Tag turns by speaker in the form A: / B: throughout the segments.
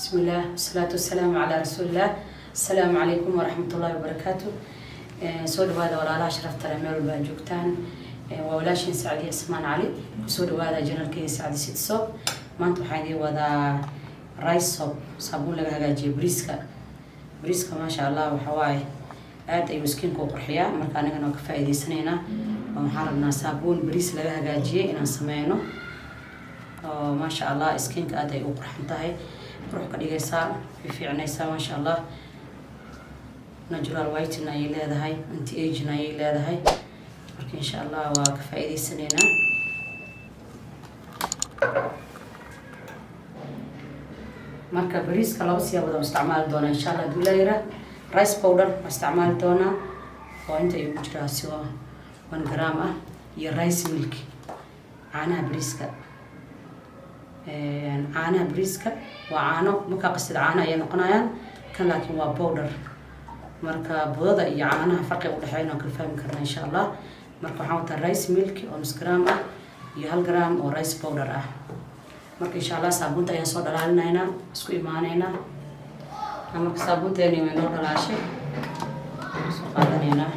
A: بسم الله والصلاة والسلام على رسول الله. السلام عليكم ورحمة الله وبركاته. سود هذا ولا لا شرفت رميل باجوكتان ولا شيء سعدي اسمان علي. سود هذا جنرال كي سعدي ست صوب ما أنتم حيدي وذا رايس صوب صابون لها جاي بريسكا ما شاء الله وحواي aad ay miskiinku qurxiyaa marka anagana ka faa'iideysanayna waxaan rabnaa saabuun bariis laga hagaajiyay inaan sameeyno oo ma sha Allah skinka aad ay u qurxan tahay qurux ka dhigaysa fiicinaysa ma sha Allah natural whitening ay leedahay anti aging ay leedahay marka insha Allah waa ka faa'iideysanayna marka bariiska laba siyaabo oo isticmaal doona insha Allah dulayra rice powder استعمال دونا وانت يوجد سوا 1 جرام يا rice milk عنا بريسكا عنا بريسكا وعنا مكا قصد عنا يا نقنايان كان لكن هو powder مركا بوضة يا عنا فرق ودحينا كل فهم كرنا إن شاء الله مركا حاولت rice milk ونص جرام يا هال جرام و rice powder مركا إن شاء الله صابون تيا صودا لنا هنا اسكو إيمان هنا أما كسابون تاني من نور العشاء سقطني هنا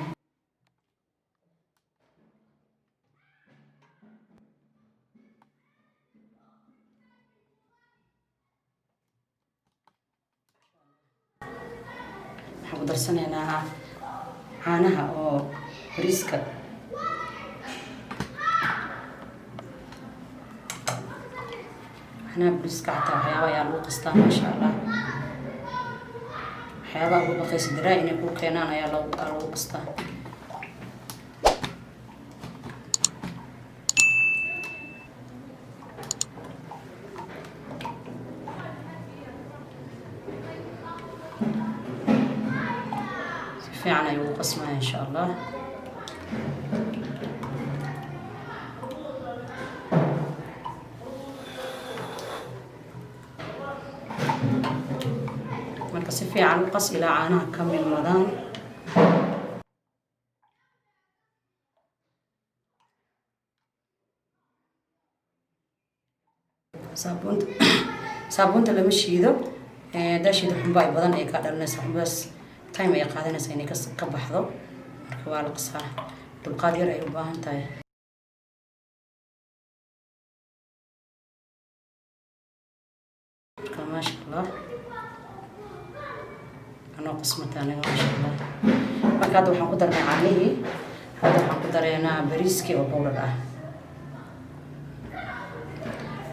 A: حاضر سنة هنا عانها أو بريسكا هنا بريسكا حتى حيوان يا لوقستان ما شاء الله waxyaabaha ugu baqaysa diraa inay ku keenaan ayaa lagu qastaa si fiican ayuu u qasmaa insha Allah marka si fiican u qas ilaa caanaha ka milmadaan saabuunta lama shiido daashiida xunba ay badan ay ka dhalinaysa xunbaas time ay qaadanaysa inay ka baxdo marka waa la qasaa dulqaad yar ay u baahan tahay marka maasha Allah أنا قسمت أنا ما شاء الله ما كادو حنقدر نعانيه هذا حنقدر أنا بريسكي أو بوردا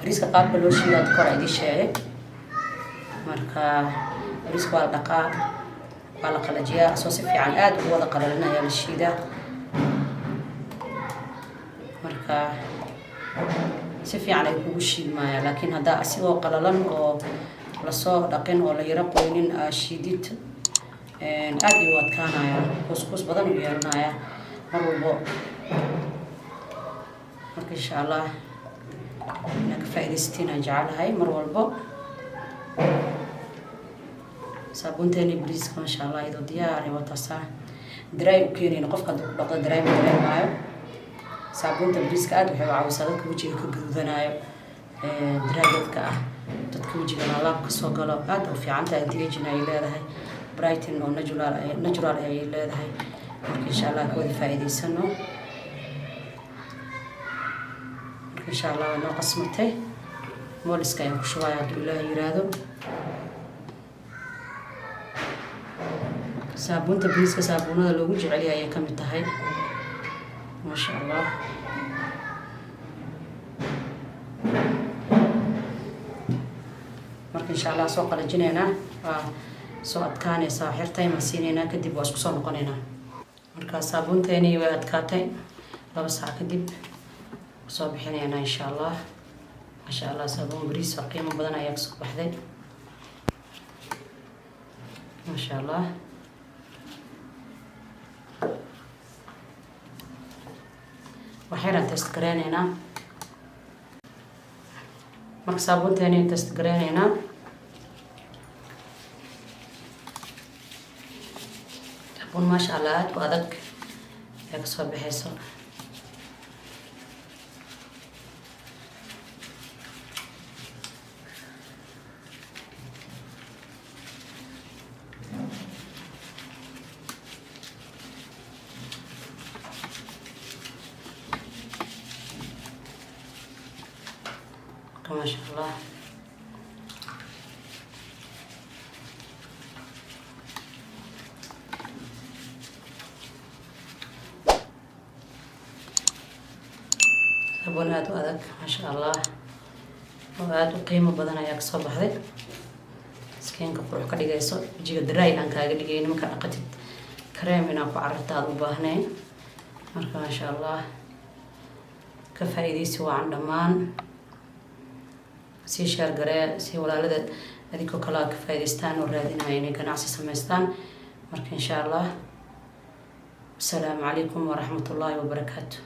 A: بريسك قاب بلوشي لا تكره عندي شيء مركا بريسك والدقاق والقلجيا أساسي في عناد هو ذا قللنا يا الشيدة مركا سفي على يبوشي ما لكن هذا أسيو قللن أو lasoo dhaqin oo la yara qoynin shiidid aad iyo adkaanaya kuskus badan u yeelanaya mar walbo marka insha Allah inaan ka faa'iidaysteen jecelahay mar walbo saabuunteeni bariiska ma sha Allah idoo diyaar ah wataasa dry u keenayna qofka ku dhaqdo dry ma dareemayo saabuunta bariiska aad waxay u caawisaa dadka wajiga ka guduudanayo dry-dadka dadka wajiga laab ka soo galo aad u fiican tahay anti-aging ay leedahay brighten oo natural ay leedahay marka insha Allah ka wada faa'iideysano marka insha Allah waa noo qasmatay mooliska ayaan ku shubayaa hadduu Ilaahay yiraahdo saabuunta bariiska saabuunada loogu jecel yahay ayay ka mid tahay ma sha Allah إن شاء الله سوق الجنينة سوق كاني صاحر تايم سينينا كدب واسكو سو نقونينا marka saabuunteeni way adkaatay laba saac kadib soo bixinayna insha Allah ma sha Allah saabuun bariis qiimo badan ayaa soo baxday ma sha Allah waxaan test gareynayna marka saabuunteeni test gareynayna ما شاء الله وأدق يكسر بحيث marka maasha allah. sabun aad u adag maasha allah oo aad u qiimo badan ayaa kasoo baxday, iskeenka qurux ka dhigayso, wajiga dry aan kaaga dhigaynin marka dhaqatid, kareem inaa ku cararta aad u baahnayn. marka maasha allah ka faa'iidaysi wacan dhammaan, sii sheer garee si walaalada adigoo kale ka faa'iidaystaan oo raadinaya inay ganacsi samaystaan. marka insha allah asalaamu calaykum waraxmatullaahi wabarakaatu.